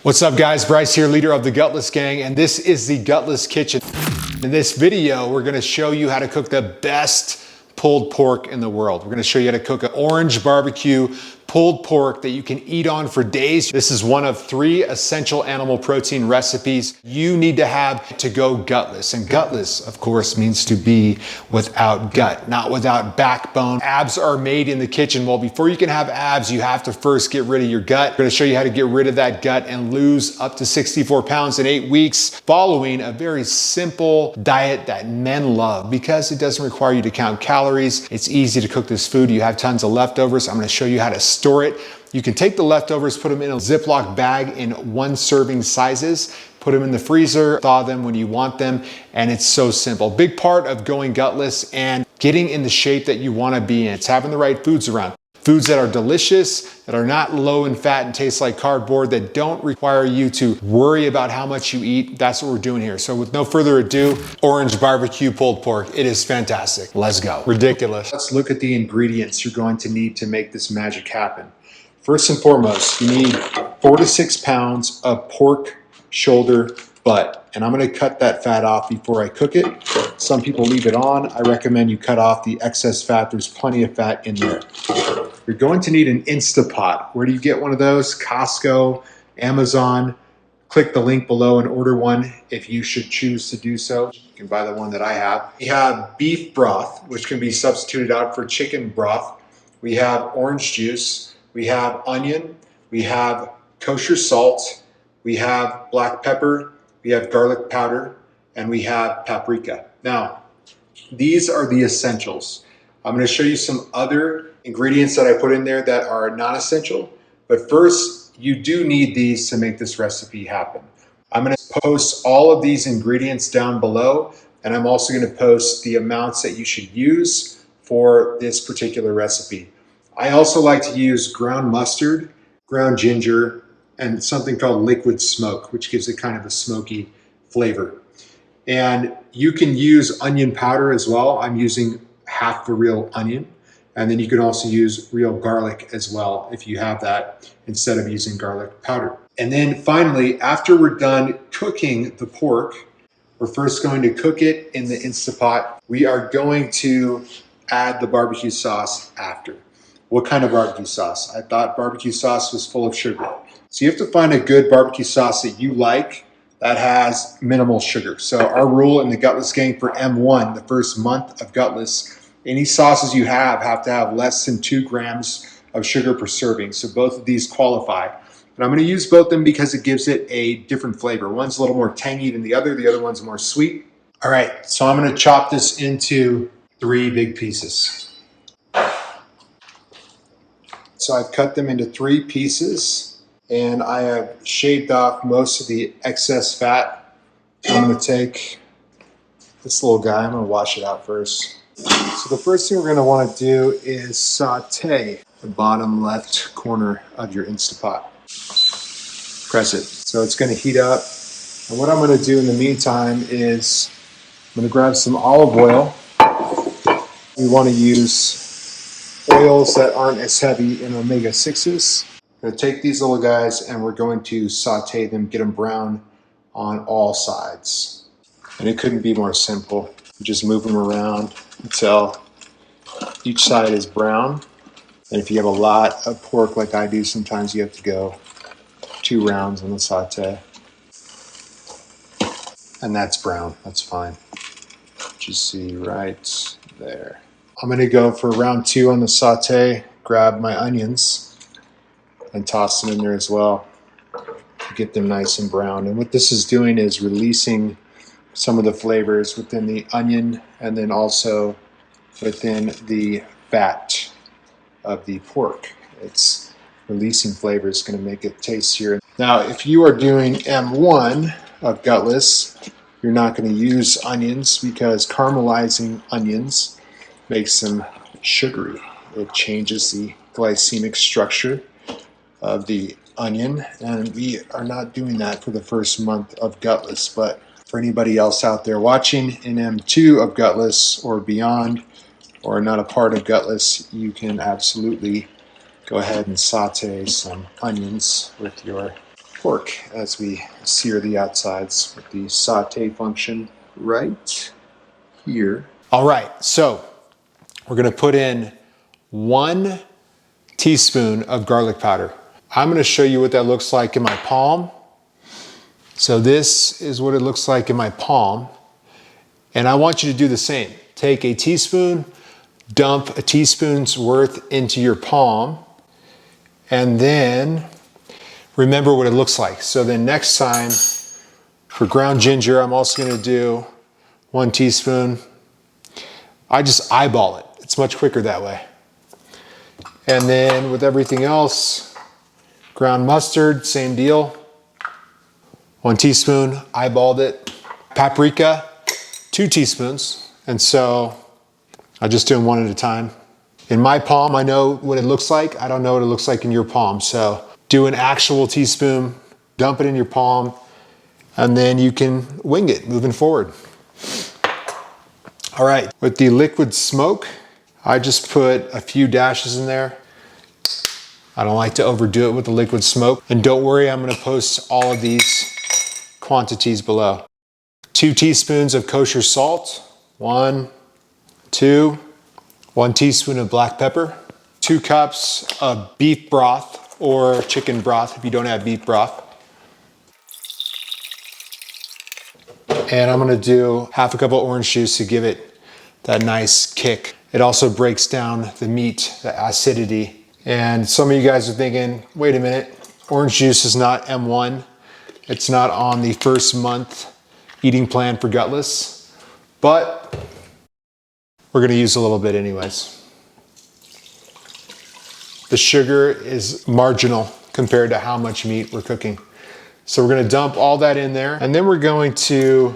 What's up guys, Bryce here, leader of the Gutless gang, and this is the Gutless Kitchen. In this video, we're gonna show you how to cook the best pulled pork in the world. We're gonna show you how to cook an orange barbecue pulled pork that you can eat on for days. This is one of 3 essential animal protein recipes you need to have to go gutless. And gutless, of course, means to be without gut, not without backbone. Abs are made in the kitchen. Well, before you can have abs, you have to first get rid of your gut. We're gonna show you how to get rid of that gut and lose up to 64 pounds in 8 weeks, following a very simple diet that men love because it doesn't require you to count calories. It's easy to cook this food. You have tons of leftovers. I'm gonna show you how to store it. You can take the leftovers, put them in a Ziploc bag in 1 serving sizes, put them in the freezer, thaw them when you want them, and it's so simple. Big part of going gutless and getting in the shape that you wanna be in. It's having the right foods around. Foods that are delicious, that are not low in fat and taste like cardboard, that don't require you to worry about how much you eat. That's what we're doing here. So with no further ado, orange barbecue pulled pork. It is fantastic. Let's go. Ridiculous. Let's look at the ingredients you're going to need to make this magic happen. First and foremost, you need 4 to 6 pounds of pork shoulder butt. And I'm gonna cut that fat off before I cook it. Some people leave it on. I recommend you cut off the excess fat. There's plenty of fat in there. You're going to need an Instapot. Where do you get one of those? Costco, Amazon. Click the link below and order one if you should choose to do so. You can buy the one that I have. We have beef broth, which can be substituted out for chicken broth. We have orange juice. We have onion. We have kosher salt. We have black pepper. We have garlic powder. And we have paprika. Now, these are the essentials. I'm going to show you some other ingredients that I put in there that are non-essential, but first you do need these to make this recipe happen. I'm going to post all of these ingredients down below, and I'm also going to post the amounts that you should use for this particular recipe. I also like to use ground mustard, ground ginger, and something called liquid smoke, which gives it kind of a smoky flavor. And you can use onion powder as well. I'm using half the real onion. And then you can also use real garlic as well if you have that instead of using garlic powder. And then finally, after we're done cooking the pork, we're first going to cook it in the Instapot. We are going to add the barbecue sauce after. What kind of barbecue sauce? I thought barbecue sauce was full of sugar. So you have to find a good barbecue sauce that you like that has minimal sugar. So our rule in the Gutless gang for M1, the first month of Gutless, any sauces you have to have less than 2 grams of sugar per serving. So both of these qualify. And I'm gonna use both of them because it gives it a different flavor. One's a little more tangy than the other one's more sweet. All right, so I'm gonna chop this into 3 big pieces. So I've cut them into 3 pieces and I have shaved off most of the excess fat. I'm gonna take this little guy, I'm gonna wash it out first. So the first thing we're going to want to do is saute the bottom left corner of your Instapot. Press it. So it's going to heat up. And what I'm going to do in the meantime is I'm going to grab some olive oil. We want to use oils that aren't as heavy in omega-6s. I'm going to take these little guys and we're going to saute them, get them brown on all sides. And it couldn't be more simple. You just move them around until each side is brown. And if you have a lot of pork like I do, sometimes you have to go 2 rounds on the saute. And that's brown, that's fine. Just see right there. I'm gonna go for round 2 on the saute, grab my onions and toss them in there as well to get them nice and brown. And what this is doing is releasing some of the flavors within the onion and then also within the fat of the pork. It's releasing flavors, going to make it tastier. Now, if you are doing M1 of Gutless, you're not going to use onions because caramelizing onions makes them sugary. It changes the glycemic structure of the onion, and we are not doing that for the first month of Gutless. But for anybody else out there watching in M2 of Gutless or beyond, or not a part of Gutless, you can absolutely go ahead and saute some onions with your pork as we sear the outsides with the saute function right here. All right, so we're gonna put in 1 teaspoon of garlic powder. I'm gonna show you what that looks like in my palm. So this is what it looks like in my palm. And I want you to do the same. Take a teaspoon, dump a teaspoon's worth into your palm, and then remember what it looks like. So then next time, for ground ginger, I'm also gonna do 1 teaspoon. I just eyeball it. It's much quicker that way. And then with everything else, ground mustard, same deal. 1 teaspoon, eyeballed it. Paprika, 2 teaspoons. And so I just do them one at a time. In my palm, I know what it looks like. I don't know what it looks like in your palm. So do an actual teaspoon, dump it in your palm, and then you can wing it moving forward. All right, with the liquid smoke, I just put a few dashes in there. I don't like to overdo it with the liquid smoke. And don't worry, I'm gonna post all of these quantities below. 2 teaspoons of kosher salt, 1, 2, 1 teaspoon of black pepper, 2 cups of beef broth or chicken broth if you don't have beef broth. And I'm gonna do half a cup of orange juice to give it that nice kick. It also breaks down the meat, the acidity. And some of you guys are thinking, wait a minute, orange juice is not M1. It's not on the first month eating plan for Gutless, but we're gonna use a little bit anyways. The sugar is marginal compared to how much meat we're cooking. So we're gonna dump all that in there, and then we're going to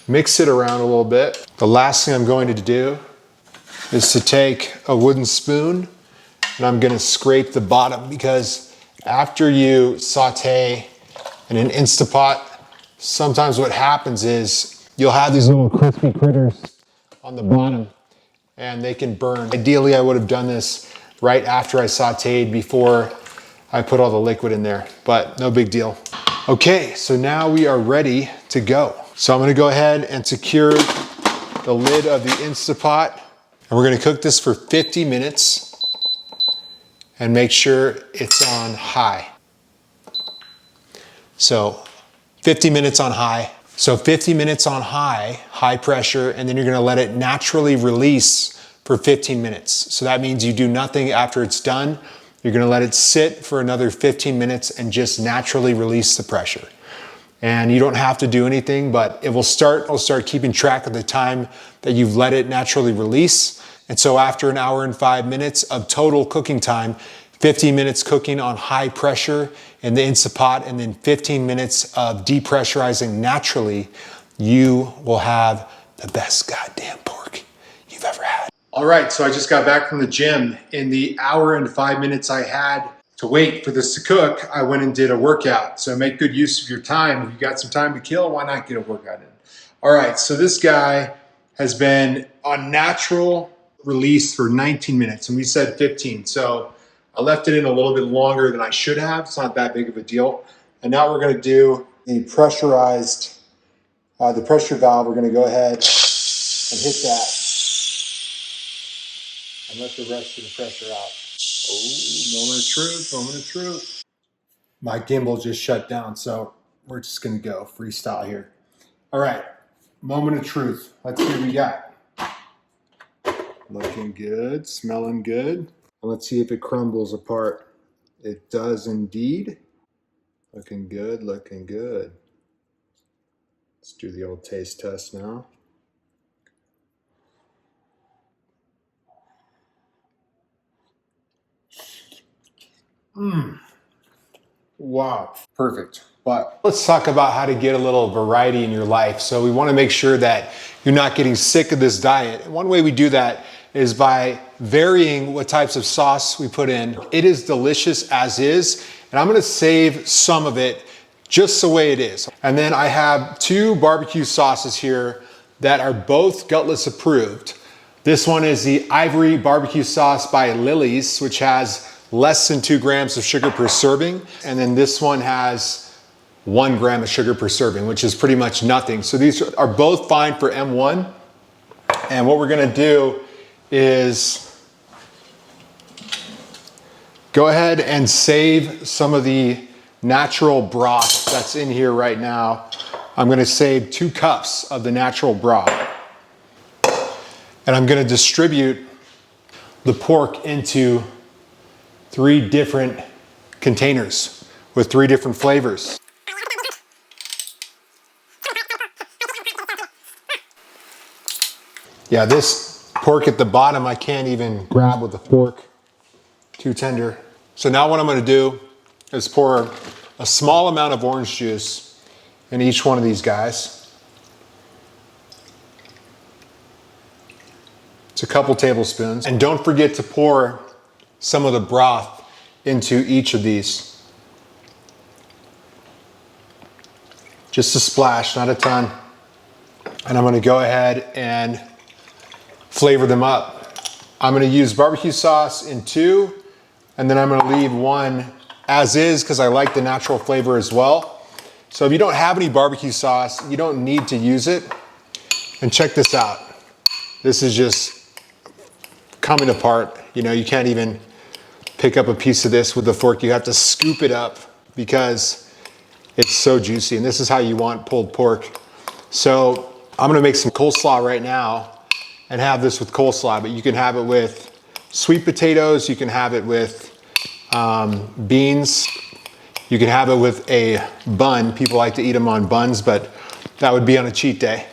mix it around a little bit. The last thing I'm going to do is to take a wooden spoon, and I'm gonna scrape the bottom, because after you saute in an Instapot, sometimes what happens is you'll have these little crispy critters on the bottom and they can burn. Ideally, I would have done this right after I sauteed before I put all the liquid in there, but no big deal. Okay, so now we are ready to go. So I'm gonna go ahead and secure the lid of the Instapot, and we're gonna cook this for 50 minutes and make sure it's on high. So 50 minutes on high. So 50 minutes on high, high pressure, and then you're gonna let it naturally release for 15 minutes. So that means you do nothing after it's done. You're gonna let it sit for another 15 minutes and just naturally release the pressure. And you don't have to do anything, but it'll start keeping track of the time that you've let it naturally release. And so after an hour and 5 minutes of total cooking time, 15 minutes cooking on high pressure in the Instapot, and then 15 minutes of depressurizing naturally, you will have the best goddamn pork you've ever had. All right, so I just got back from the gym. In the hour and 5 minutes I had to wait for this to cook, I went and did a workout. So make good use of your time. If you got some time to kill, why not get a workout in? All right, so this guy has been on natural release for 19 minutes, and we said 15. So I left it in a little bit longer than I should have. It's not that big of a deal. And now we're gonna do the pressurized, the pressure valve. We're gonna go ahead and hit that and let the rest of the pressure out. Oh, moment of truth, moment of truth. My gimbal just shut down, so we're just gonna go freestyle here. All right, moment of truth. Let's see what we got. Looking good, smelling good. Let's see if it crumbles apart. It does indeed. Looking good, looking good. Let's do the old taste test now. Wow, perfect. But let's talk about how to get a little variety in your life. So we want to make sure that you're not getting sick of this diet. And one way we do that is by varying what types of sauce we put in. It is delicious as is, and I'm gonna save some of it just the way it is. And then I have 2 barbecue sauces here that are both Gutless approved. This one is the Ivory Barbecue Sauce by Lily's, which has less than 2 grams of sugar per serving. And then this one has 1 gram of sugar per serving, which is pretty much nothing. So these are both fine for M1. And what we're gonna do is go ahead and save some of the natural broth that's in here right now. I'm gonna save 2 cups of the natural broth. And I'm gonna distribute the pork into 3 different containers with 3 different flavors. Yeah, this pork at the bottom, I can't even grab with a fork. Too tender. So now what I'm gonna do is pour a small amount of orange juice in each one of these guys. It's a couple tablespoons. And don't forget to pour some of the broth into each of these. Just a splash, not a ton. And I'm gonna go ahead and flavor them up. I'm gonna use barbecue sauce in 2, and then I'm gonna leave 1 as is because I like the natural flavor as well. So if you don't have any barbecue sauce, you don't need to use it. And check this out. This is just coming apart. You know, you can't even pick up a piece of this with a fork. You have to scoop it up because it's so juicy. And this is how you want pulled pork. So I'm gonna make some coleslaw right now and have this with coleslaw, but you can have it with sweet potatoes, you can have it with beans, you can have it with a bun. People like to eat them on buns, but that would be on a cheat day.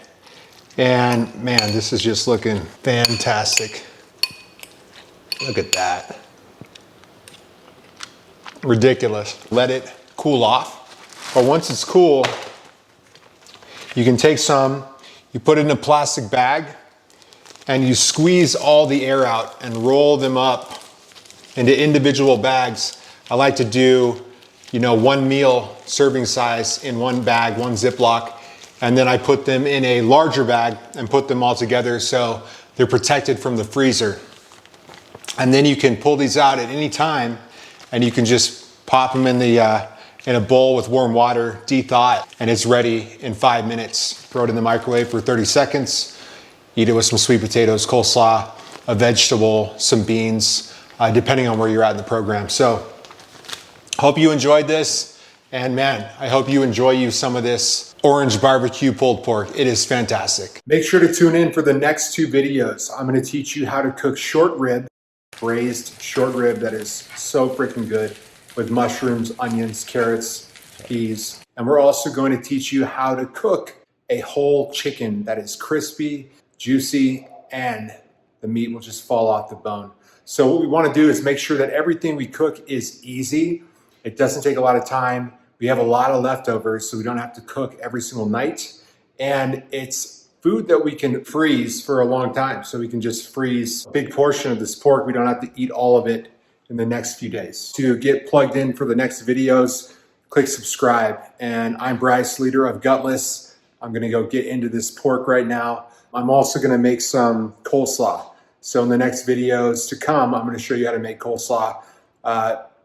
And man, this is just looking fantastic. Look at that. Ridiculous. Let it cool off. But once it's cool, you can take some, you put it in a plastic bag, and you squeeze all the air out and roll them up into individual bags. I like to do, you know, 1 meal serving size in 1 bag, 1 Ziploc, and then I put them in a larger bag and put them all together so they're protected from the freezer. And then you can pull these out at any time, and you can just pop them in a bowl with warm water, de-thaw it, and it's ready in 5 minutes. Throw it in the microwave for 30 seconds. Eat it with some sweet potatoes, coleslaw, a vegetable, some beans, depending on where you're at in the program. So, hope you enjoyed this. And man, I hope you enjoy some of this orange barbecue pulled pork. It is fantastic. Make sure to tune in for the next 2 videos. I'm gonna teach you how to cook short rib, braised short rib that is so freaking good with mushrooms, onions, carrots, peas. And we're also going to teach you how to cook a whole chicken that is crispy, juicy, and the meat will just fall off the bone. So what we want to do is make sure that everything we cook is easy. It doesn't take a lot of time. We have a lot of leftovers, so we don't have to cook every single night. And it's food that we can freeze for a long time. So we can just freeze a big portion of this pork. We don't have to eat all of it in the next few days. To get plugged in for the next videos, click subscribe. And I'm Bryce, leader of Gutless. I'm gonna go get into this pork right now. I'm also gonna make some coleslaw. So in the next videos to come, I'm gonna show you how to make coleslaw.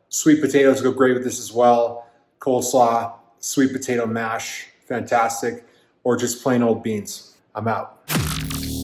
Sweet potatoes go great with this as well. Coleslaw, sweet potato mash, fantastic. Or just plain old beans. I'm out.